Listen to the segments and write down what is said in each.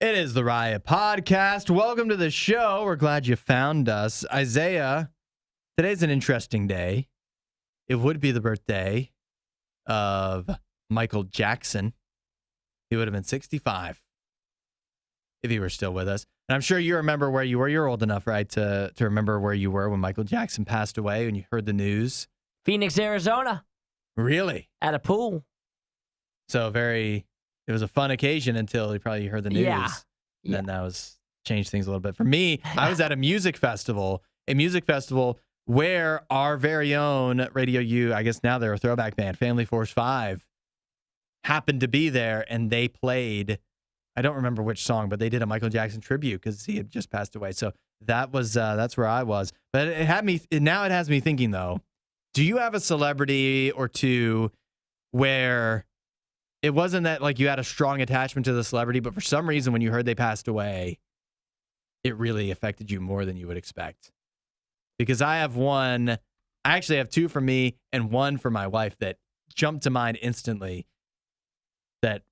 It is the Riot Podcast. Welcome to the show. We're glad you found us. Isaiah, today's an interesting day. It would be the birthday of Michael Jackson. He would have been 65 if he were still with us. And I'm sure you remember where you were. You're old enough, right, to remember where you were when Michael Jackson passed away and you heard the news. Phoenix, Arizona. Really? At a pool. So it was a fun occasion until you probably heard the news. Yeah. Then that was changed things a little bit. For me, I was at a music festival where our very own RadioU, I guess now they're a throwback band, Family Force 5, happened to be there, and they played, I don't remember which song, but they did a Michael Jackson tribute because he had just passed away. So that's where I was. But it has me thinking, though, do you have a celebrity or two where it wasn't that like you had a strong attachment to the celebrity, but for some reason when you heard they passed away, it really affected you more than you would expect? Because I actually have two for me and one for my wife that jumped to mind instantly that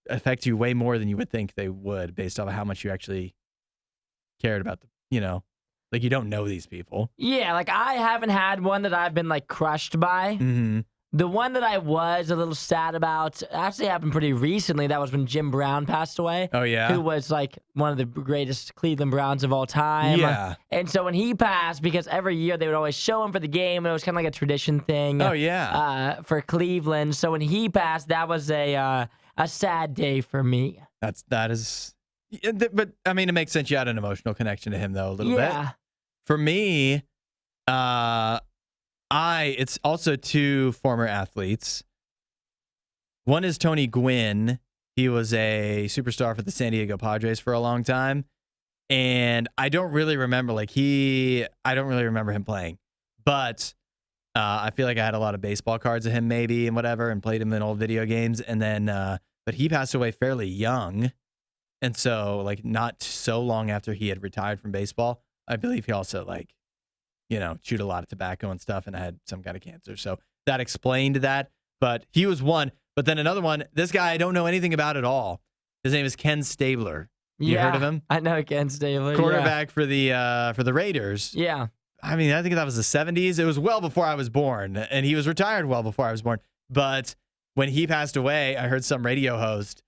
affect you way more than you would think they would based off of how much you actually cared about like you don't know these people. Yeah, like I haven't had one that I've been like crushed by. Mm-hmm. The one that I was a little sad about actually happened pretty recently. That was when Jim Brown passed away. Oh, yeah? Who was like one of the greatest Cleveland Browns of all time. Yeah. And so when he passed, because every year they would always show him for the game, and it was kind of like a tradition thing. Oh, yeah. For Cleveland. So when he passed, that was a sad day for me. That is, but I mean, it makes sense. You had an emotional connection to him, though, a little bit. For me, it's also two former athletes. One is Tony Gwynn. He was a superstar for the San Diego Padres for a long time. And I don't really remember him playing. But I feel like I had a lot of baseball cards of him maybe and whatever and played him in old video games. And then, but he passed away fairly young. And so like not so long after he had retired from baseball, I believe he also chewed a lot of tobacco and stuff and had some kind of cancer. So that explained that. But he was one. But then another one, this guy I don't know anything about at all. His name is Ken Stabler. You heard of him? I know Ken Stabler. Quarterback for the Raiders. Yeah. I mean, I think that was the 70s. It was well before I was born. And he was retired well before I was born. But when he passed away, I heard some radio host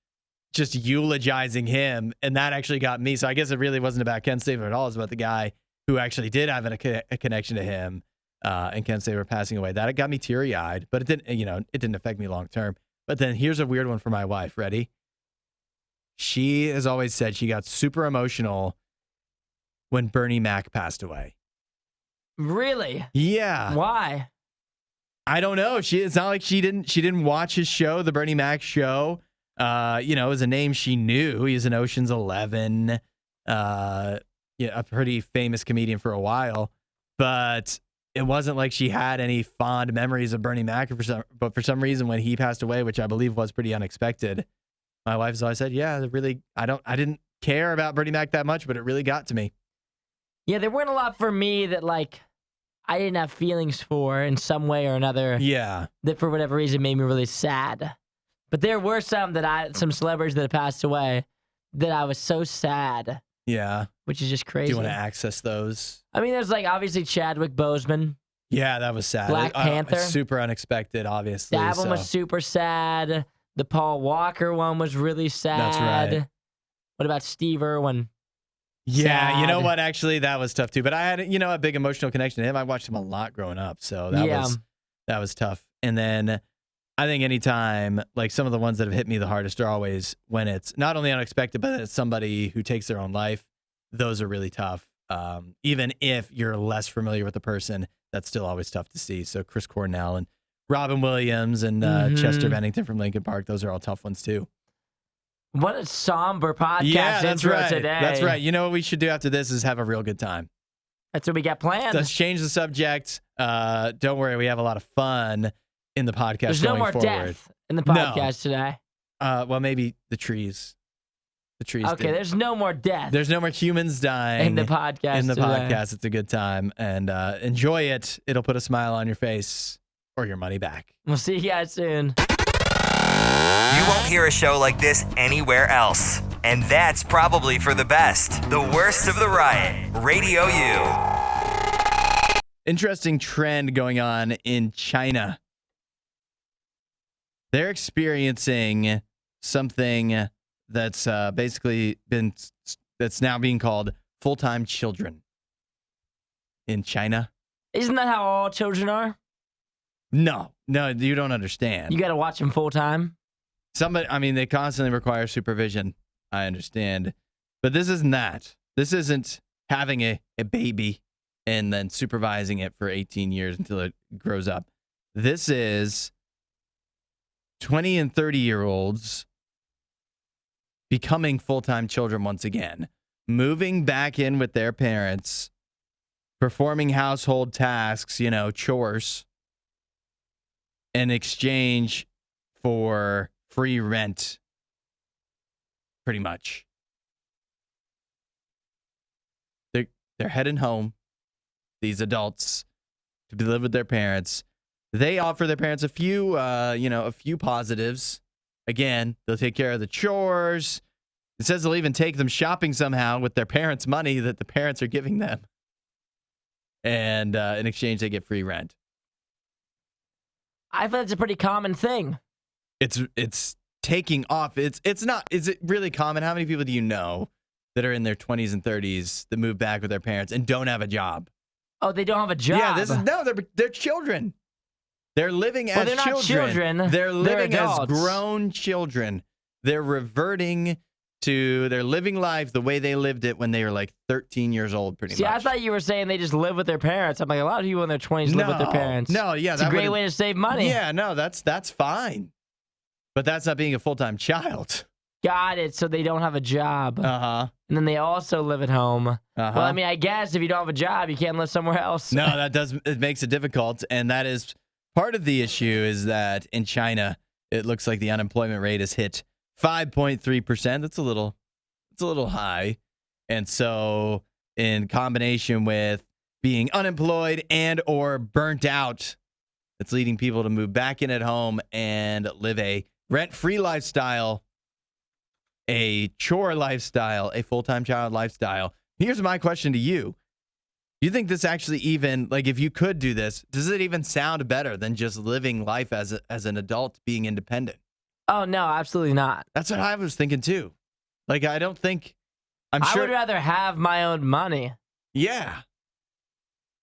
just eulogizing him. And that actually got me. So I guess it really wasn't about Ken Stabler at all. It was about the guy who actually did have a connection to him, and Ken Stabler passing away. That got me teary-eyed, but it didn't affect me long term. But then here's a weird one for my wife. Ready? She has always said she got super emotional when Bernie Mac passed away. Really? Yeah. Why? I don't know. It's not like she didn't watch his show, the Bernie Mac show. It was a name she knew. He was in Ocean's 11. A pretty famous comedian for a while, but it wasn't like she had any fond memories of Bernie Mac. But for some reason, when he passed away, which I believe was pretty unexpected, my wife's always said, "Yeah, I didn't care about Bernie Mac that much, but it really got to me." Yeah, there weren't a lot for me that like I didn't have feelings for in some way or another. Yeah, that for whatever reason made me really sad. But there were some celebrities that passed away that I was so sad. Yeah. Which is just crazy. Do you want to access those? I mean, there's like obviously Chadwick Boseman. Yeah, that was sad. Black Panther. Super unexpected, obviously. That one was super sad. The Paul Walker one was really sad. That's right. What about Steve Irwin? Yeah, sad. You know what? Actually, that was tough too. But I had, a big emotional connection to him. I watched him a lot growing up. So that was tough. And then I think anytime, like some of the ones that have hit me the hardest are always when it's not only unexpected, but it's somebody who takes their own life. Those are really tough. Even if you're less familiar with the person, that's still always tough to see. So Chris Cornell and Robin Williams and Chester Bennington from Linkin Park, those are all tough ones too. What a somber podcast intro today. That's right. You know what we should do after this is have a real good time. That's what we got planned. Let's change the subject. Don't worry, we have a lot of fun in the podcast. There's no more death in the podcast today. Well, maybe the trees. The trees. Okay, there's no more death. There's no more humans dying in the podcast. Podcast, it's a good time, and enjoy it. It'll put a smile on your face or your money back. We'll see you guys soon. You won't hear a show like this anywhere else. And that's probably for the best. The worst of the riot. Radio U. Interesting trend going on in China. They're experiencing something that's that's now being called full-time children in China. Isn't that how all children are? No, you don't understand. You got to watch them full time. They constantly require supervision. I understand. But this isn't that. This isn't having a baby and then supervising it for 18 years until it grows up. This is 20 and 30-year-olds becoming full-time children once again, moving back in with their parents, performing household tasks, chores, in exchange for free rent, pretty much. They're heading home, these adults, to live with their parents. They offer their parents a few positives. Again, they'll take care of the chores. It says they'll even take them shopping somehow with their parents' money that the parents are giving them. And in exchange, they get free rent. I feel it's a pretty common thing. It's taking off. It's not. Is it really common? How many people do you know that are in their 20s and 30s that move back with their parents and don't have a job? Oh, they don't have a job. Yeah, they're children. They're living as they're not children. They're living They're as adults. grown children. They're reverting to their living life the way they lived it when they were like 13 years old, pretty much. See, I thought you were saying they just live with their parents. I'm like, a lot of people in their 20s live with their parents. No, yeah. It's a great way to save money. Yeah, no, that's fine. But that's not being a full-time child. Got it. So they don't have a job. Uh-huh. And then they also live at home. Uh-huh. Well, I guess if you don't have a job, you can't live somewhere else. No, it makes it difficult. And that is part of the issue is that in China, it looks like the unemployment rate has hit 5.3%. That's a little high. And so in combination with being unemployed and or burnt out, it's leading people to move back in at home and live a rent-free lifestyle, a chore lifestyle, a full-time child lifestyle. Here's my question to you. Do you think this actually even, like if you could do this, does it even sound better than just living life as an adult being independent? Oh, no, absolutely not. That's what I was thinking too. Like, I don't think, I would rather have my own money. Yeah.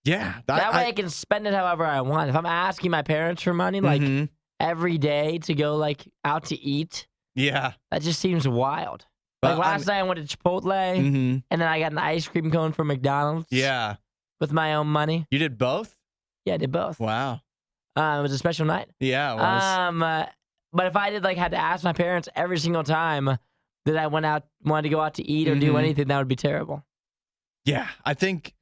Yeah. That way I can spend it however I want. If I'm asking my parents for money, like every day to go like out to eat, yeah, that just seems wild. Like last night I went to Chipotle and then I got an ice cream cone from McDonald's. Yeah. With my own money. You did both? Yeah, I did both. Wow. It was a special night. Yeah, it was. But if I had to ask my parents every single time that I wanted to go out to eat or do anything, that would be terrible. Yeah, I think,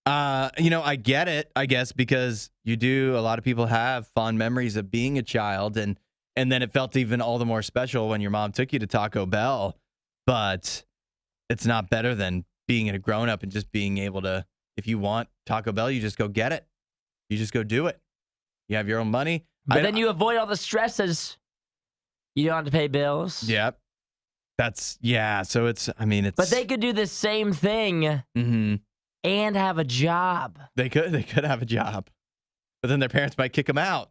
I get it, I guess, because a lot of people have fond memories of being a child, and then it felt even all the more special when your mom took you to Taco Bell, but it's not better than being a grown-up and just being able to, if you want Taco Bell, you just go get it. You just go do it. You have your own money. But then you avoid all the stresses. You don't have to pay bills. Yep. So it's. But they could do the same thing and have a job. They could have a job. But then their parents might kick them out.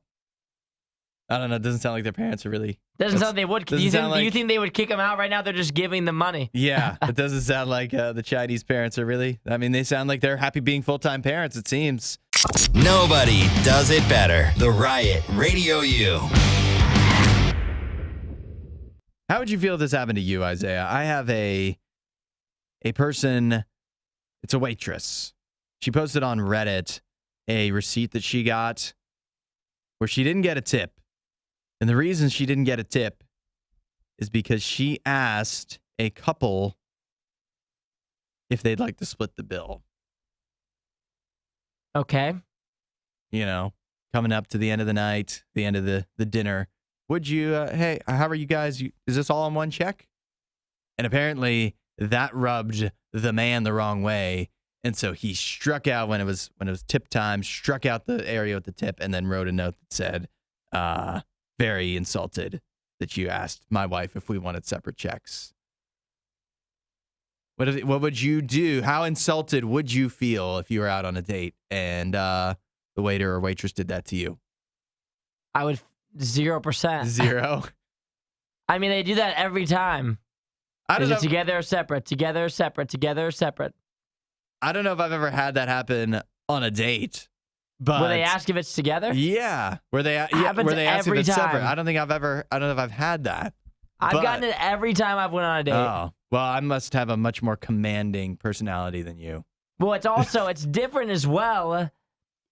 I don't know. It doesn't sound like their parents are really. Doesn't sound like they would. Do you think they would kick them out right now? They're just giving them money. Yeah. It doesn't sound like the Chinese parents are really. They sound like they're happy being full-time parents, it seems. Nobody does it better. The Riot Radio U. How would you feel if this happened to you, Isaiah? I have a person, it's a waitress. She posted on Reddit a receipt that she got where she didn't get a tip. And the reason she didn't get a tip is because she asked a couple if they'd like to split the bill. Okay. Coming up to the end of the night, the end of the dinner. Would you, hey, how are you guys? Is this all on one check? And apparently that rubbed the man the wrong way. And so he struck out when it was tip time, struck out the area with the tip, and then wrote a note that said, very insulted that you asked my wife if we wanted separate checks. What would you do? How insulted would you feel if you were out on a date and the waiter or waitress did that to you? I would 0%. 0? I mean, they do that every time. I don't Is know. it together or separate? Together or separate? Together or separate? I don't know if I've ever had that happen on a date. But Will they ask if it's together? Yeah. Where they ask if Happens it's every separate. time. I don't know if I've had that. I've But- gotten it every time I've went on a date. Oh. Well, I must have a much more commanding personality than you. Well, it's different as well.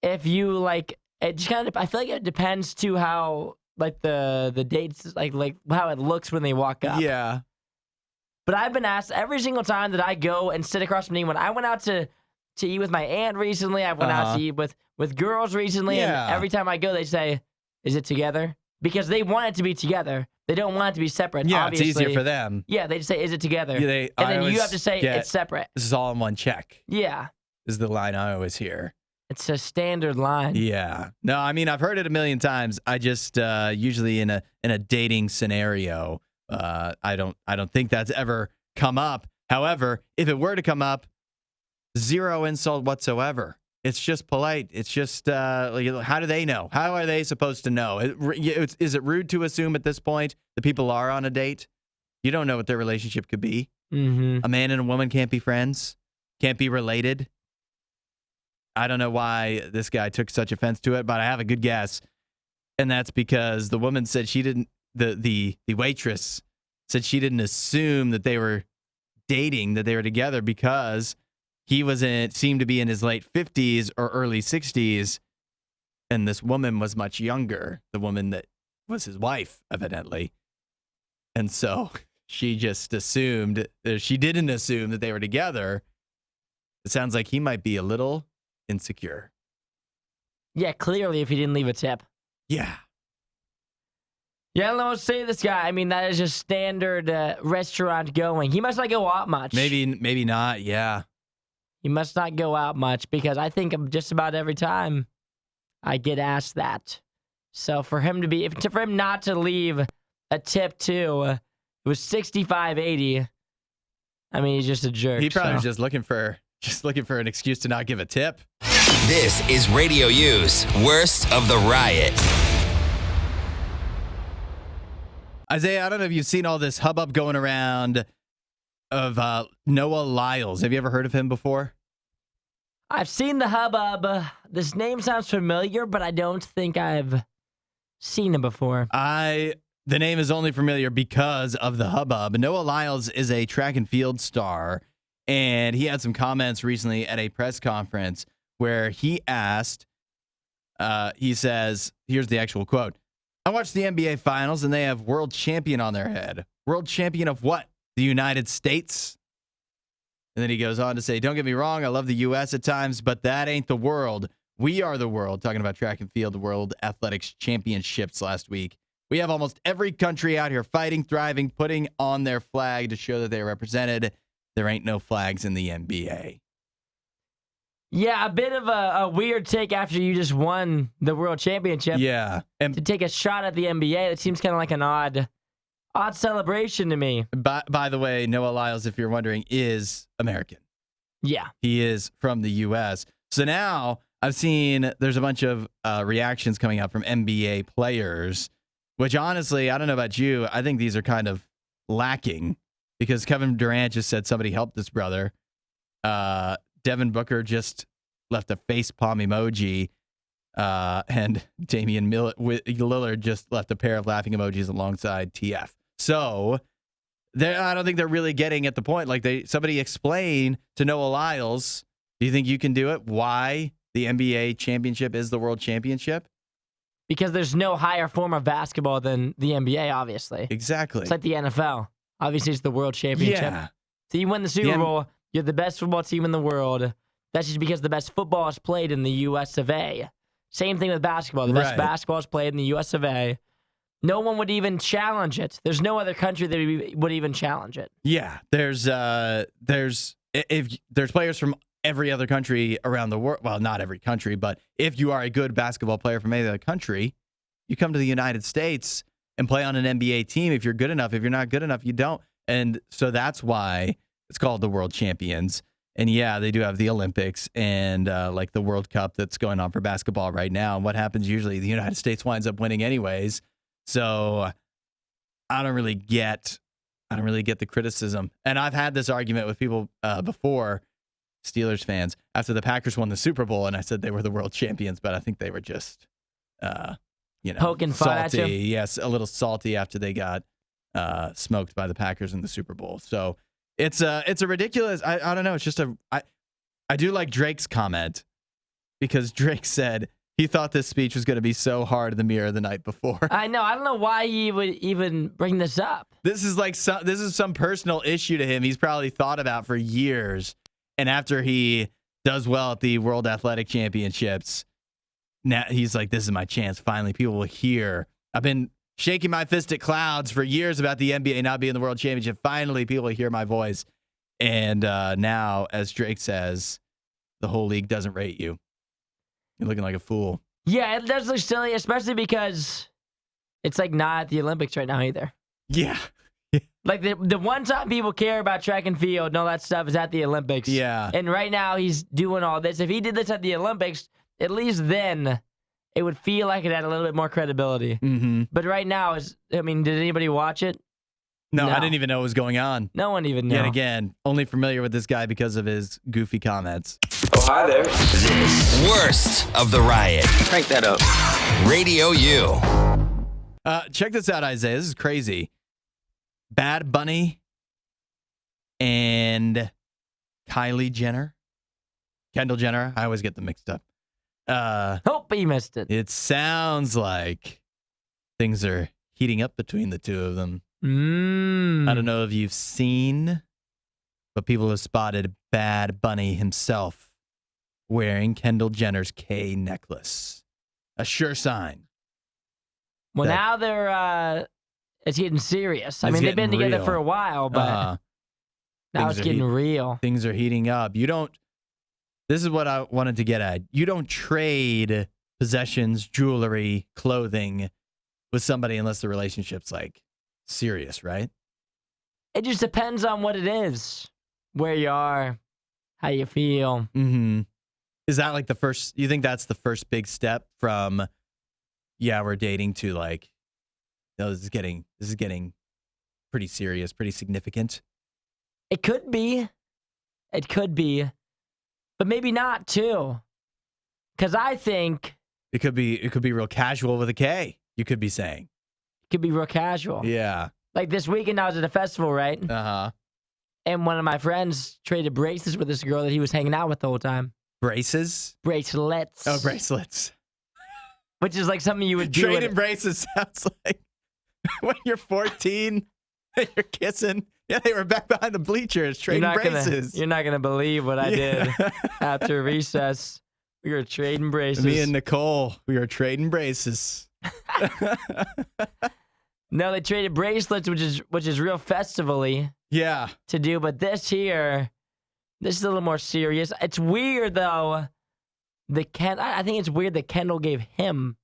If you like, it just kind of. I feel like it depends to how like the dates like how it looks when they walk up. Yeah. But I've been asked every single time that I go and sit across from anyone. I went out to eat with my aunt recently. I went out to eat with girls recently, Yeah. and every time I go, they say, "Is it together?" Because they want it to be together. They don't want it to be separate. Yeah, obviously. it's easier for them. Yeah, they just say, "Is it together?" Yeah, and then you have to say it's separate. This is all in one check. Yeah, Is the line I always hear. it's a standard line. Yeah. No, I mean I've heard it a million times. I just usually in a dating scenario, I don't think that's ever come up. However, if it were to come up, 0 insult whatsoever. It's just polite. It's just how do they know? How are they supposed to know? Is it rude to assume at this point that people are on a date? You don't know what their relationship could be. Mm-hmm. A man and a woman can't be friends, can't be related. I don't know why this guy took such offense to it, but I have a good guess. And that's because the woman said she didn't, the waitress said she didn't assume that they were dating, that they were together because he seemed to be in his late 50s or early 60s. And this woman was much younger, the woman that was his wife, evidently. And so she just assumed, she didn't assume that they were together. It sounds like he might be a little insecure. Yeah, clearly if he didn't leave a tip. Yeah. Yeah, I don't know what to say to this guy. I mean, that is just standard restaurant going. He must not go out much. Maybe not. Yeah. He must not go out much because I think just about every time I get asked that. So for him for him not to leave a tip too, it was $65.80. I mean, he's just a jerk. He probably was so. just looking for an excuse to not give a tip. This is Radio U's Worst of the Riot. Isaiah, I don't know if you've seen all this hubbub going around of Noah Lyles. Have you ever heard of him before? I've seen the hubbub. This name sounds familiar, but I don't think I've seen him before. The name is only familiar because of the hubbub. Noah Lyles is a track and field star, and he had some comments recently at a press conference where he asked, he says, here's the actual quote. I watched the NBA Finals, and they have world champion on their head. World champion of what? The United States? And then he goes on to say, don't get me wrong, I love the U.S. at times, but that ain't the world. We are the world. Talking about track and field, the World Athletics Championships last week. We have almost every country out here fighting, thriving, putting on their flag to show that they're represented. There ain't no flags in the NBA. Yeah, a bit of a weird take after you just won the world championship. Yeah. And To take a shot at the NBA, it seems kind of like an odd celebration to me. by the way, Noah Lyles, if you're wondering, is American. Yeah. He is from the U.S. So now I've seen there's a bunch of reactions coming out from NBA players, which honestly, I don't know about you. I think these are kind of lacking because Kevin Durant just said somebody helped this brother. Devin Booker just left a face palm emoji. And Damian Lillard just left a pair of laughing emojis alongside TF. So I don't think they're really getting at the point. Like somebody explain to Noah Lyles, do you think you can do it? Why the NBA championship is the world championship? Because there's no higher form of basketball than the NBA, obviously. Exactly. It's like the NFL. Obviously, it's the world championship. Yeah. So you win the Super Bowl, you're the best football team in the world. That's just because the best football is played in the U.S. of A. Same thing with basketball. The best Right. basketball is played in the U.S. of A. No one would even challenge it. There's no other country that would even challenge it. Yeah. There's players from every other country around the world. Well, not every country, but if you are a good basketball player from any other country, you come to the United States and play on an NBA team if you're good enough. If you're not good enough, you don't. And so that's why It's called the World Champions. And yeah, they do have the Olympics and like the World Cup that's going on for basketball right now. And what happens usually, the United States winds up winning anyways. So I don't really get the criticism. And I've had this argument with people before, Steelers fans, after the Packers won the Super Bowl, and I said they were the world champions, but I think they were just, poking fun at salty. you. Yes, a little salty after they got smoked by the Packers in the Super Bowl. So it's a ridiculous. I don't know. It's just I do like Drake's comment because Drake said he thought this speech was going to be so hard in the mirror the night before. I know. I don't know why he would even bring this up. This is some personal issue to him. He's probably thought about for years. And after he does well at the World Athletic Championships, now he's like, this is my chance. Finally, people will hear. I've been shaking my fist at clouds for years about the NBA not being the World Championship. Finally, people will hear my voice. And now, as Drake says, the whole league doesn't rate you. You're looking like a fool. Yeah, it does look silly, especially because it's like not at the Olympics right now either. Yeah. Like the one time people care about track and field and all that stuff is at the Olympics. Yeah. And right now he's doing all this. If he did this at the Olympics, at least then it would feel like it had a little bit more credibility. Mm-hmm. But right now, did anybody watch it? No, I didn't even know what was going on. No one even knew. Yet again, only familiar with this guy because of his goofy comments. Oh, hi there. This worst of the riot. Crank that up. Radio U. Check this out, Isaiah. This is crazy. Bad Bunny and Kylie Jenner. Kendall Jenner. I always get them mixed up. Hope he missed it. It sounds like things are heating up between the two of them. I don't know if you've seen, but people have spotted Bad Bunny himself wearing Kendall Jenner's K necklace. A sure sign. Well, now they're it's getting serious. I mean, they've been together for a while, but now it's getting real. Things are heating up. This is what I wanted to get at. You don't trade possessions, jewelry, clothing with somebody unless the relationship's like serious, right? It just depends on what it is, where you are, how you feel. Mm-hmm. Is that like you think that's the first big step from, yeah, we're dating to like, no, this is getting pretty serious, pretty significant? It could be. But maybe not too. Because I think it could be real casual with a K, you could be saying. It could be real casual. Yeah. Like this weekend I was at a festival, right? Uh-huh. And one of my friends traded bracelets with this girl that he was hanging out with the whole time. Braces? Bracelets. Oh, bracelets. Which is like something you would do. Trading braces sounds like when you're 14 and you're kissing. Yeah, they were back behind the bleachers trading braces. You're not going to believe what I did after recess. We were trading braces. Me and Nicole, we were trading braces. No, they traded bracelets, which is real festival-y. Yeah. To do, but this is a little more serious. It's weird though. I think it's weird that Kendall gave him.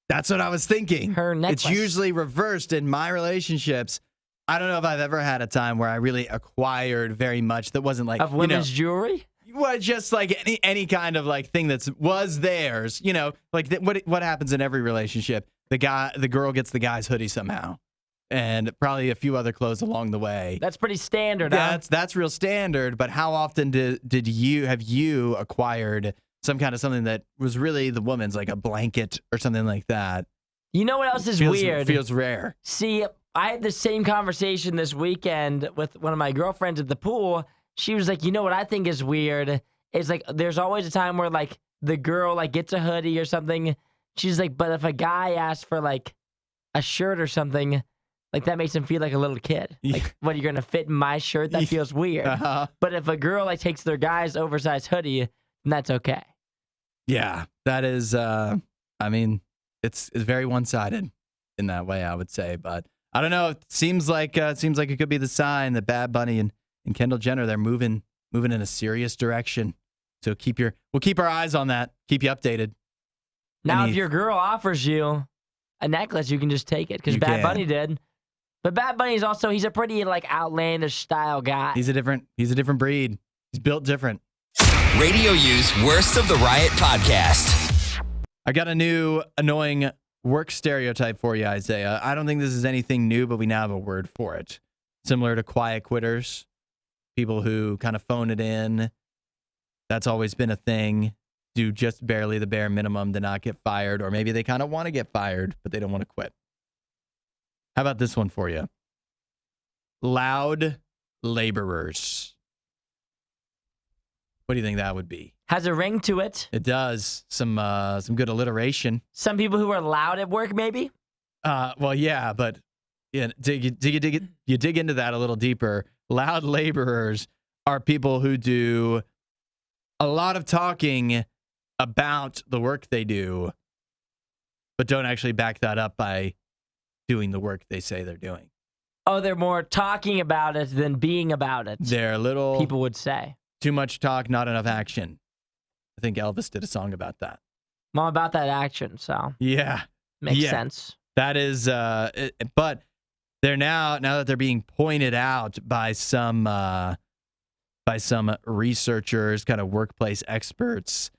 That's what I was thinking. Her necklace. It's usually reversed in my relationships. I don't know if I've ever had a time where I really acquired very much that wasn't like of women's jewelry. Well, just like any kind of like thing was theirs. You know, like what happens in every relationship. The girl gets the guy's hoodie somehow, and probably a few other clothes along the way. That's pretty standard. That's real standard. But how often have you acquired some kind of something that was really the woman's, like a blanket or something like that? You know what else is weird? Feels rare. See, I had the same conversation this weekend with one of my girlfriends at the pool. She was like, you know what I think is weird? It's like there's always a time where like the girl like gets a hoodie or something. She's like, but if a guy asks for like a shirt or something, like that makes him feel like a little kid. Like, what, you're gonna fit in my shirt? That feels weird. Uh-huh. But if a girl like takes their guy's oversized hoodie, then that's okay. Yeah, that is. I mean, it's very one-sided in that way, I would say. But I don't know. It seems like it could be the sign that Bad Bunny and Kendall Jenner, they're moving in a serious direction. So we'll keep our eyes on that. Keep you updated. Now, if your girl offers you a necklace, you can just take it because Bad Bunny did. But Bad Bunny's also, he's a pretty like outlandish style guy. He's a different breed. He's built different. Radio U's Worst of the Riot podcast. I got a new annoying work stereotype for you, Isaiah. I don't think this is anything new, but we now have a word for it. Similar to quiet quitters, people who kind of phone it in. That's always been a thing. Do just barely the bare minimum to not get fired, or maybe they kind of want to get fired, but they don't want to quit. How about this one for you? Loud laborers. What do you think that would be? Has a ring to it. It does. Some good alliteration. Some people who are loud at work, maybe? Well, yeah, but yeah, you dig into that a little deeper. Loud laborers are people who do a lot of talking about the work they do, but don't actually back that up by doing the work they say they're doing. Oh, they're more talking about it than being about it. They're a little people would say. Too much talk, not enough action. I think Elvis did a song about that. I'm all about that action, so yeah, makes sense. That is, but they're now that they're being pointed out by some researchers, kind of workplace experts.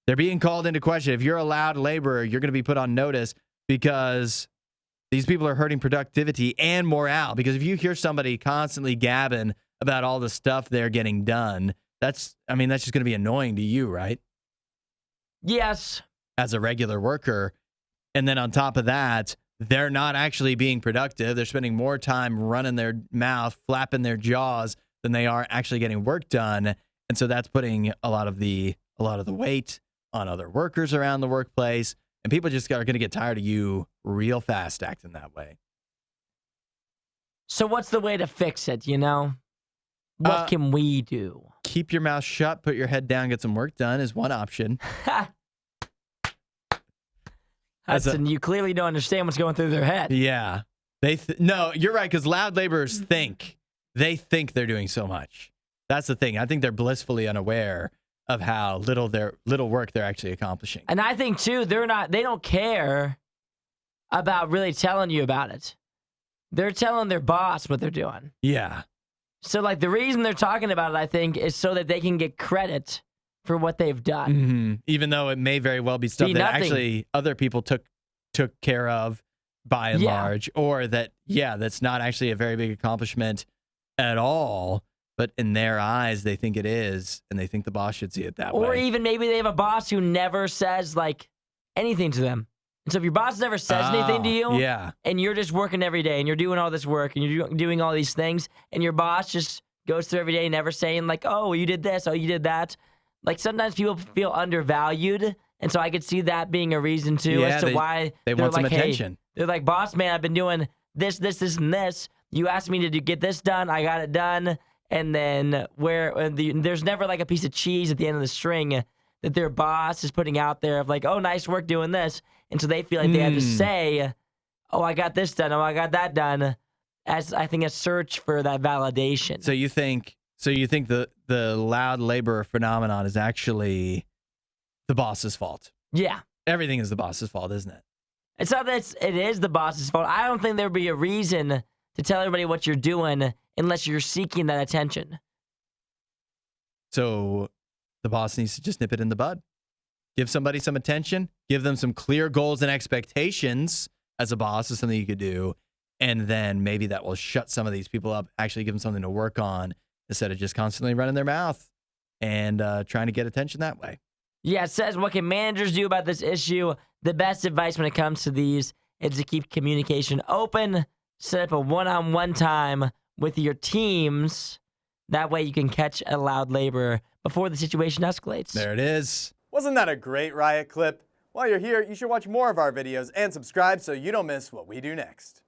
They're being called into question. If you're a loud laborer, you're going to be put on notice because these people are hurting productivity and morale. Because if you hear somebody constantly gabbing about all the stuff they're getting done, that's just going to be annoying to you, right? Yes. As a regular worker. And then on top of that, they're not actually being productive. They're spending more time running their mouth, flapping their jaws than they are actually getting work done. And so that's putting a lot of the weight on other workers around the workplace. And people just are going to get tired of you real fast acting that way. So what's the way to fix it, you know? What can we do? Keep your mouth shut, put your head down, get some work done is one option. Hudson, you clearly don't understand what's going through their head. Yeah. No, you're right, because loud laborers think they're doing so much. That's the thing. I think they're blissfully unaware of how little work they're actually accomplishing. And I think too, they don't care about really telling you about it. They're telling their boss what they're doing. Yeah. So like the reason they're talking about it, I think, is so that they can get credit for what they've done. Mm-hmm. Even though it may very well be stuff that actually other people took care of by and large, or that's not actually a very big accomplishment at all, but in their eyes, they think it is, and they think the boss should see it that way. Or even maybe they have a boss who never says like anything to them. And so if your boss never says anything to you, and you're just working every day, and you're doing all this work, and you're doing all these things, and your boss just goes through every day never saying like, oh, you did this, oh, you did that. Like sometimes people feel undervalued, and so I could see that being a reason too as to why they want some attention. Hey, they're like, boss man, I've been doing this, and this. You asked me to get this done, I got it done. And then there's never like a piece of cheese at the end of the string that their boss is putting out there of like, oh, nice work doing this. And so they feel like they have to say, oh, I got this done, oh, I got that done, as I think a search for that validation. So you think the loud laborer phenomenon is actually the boss's fault? Yeah. Everything is the boss's fault, isn't it? It's not that it is the boss's fault. I don't think there would be a reason to tell everybody what you're doing unless you're seeking that attention. So the boss needs to just nip it in the bud. Give somebody some attention. Give them some clear goals and expectations as a boss is something you could do. And then maybe that will shut some of these people up, actually give them something to work on instead of just constantly running their mouth and trying to get attention that way. Yeah, it says, what can managers do about this issue? The best advice when it comes to these is to keep communication open, set up a one-on-one time with your teams. That way you can catch a loud laborer before the situation escalates. There it is. Wasn't that a great Riot clip? While you're here, you should watch more of our videos and subscribe so you don't miss what we do next.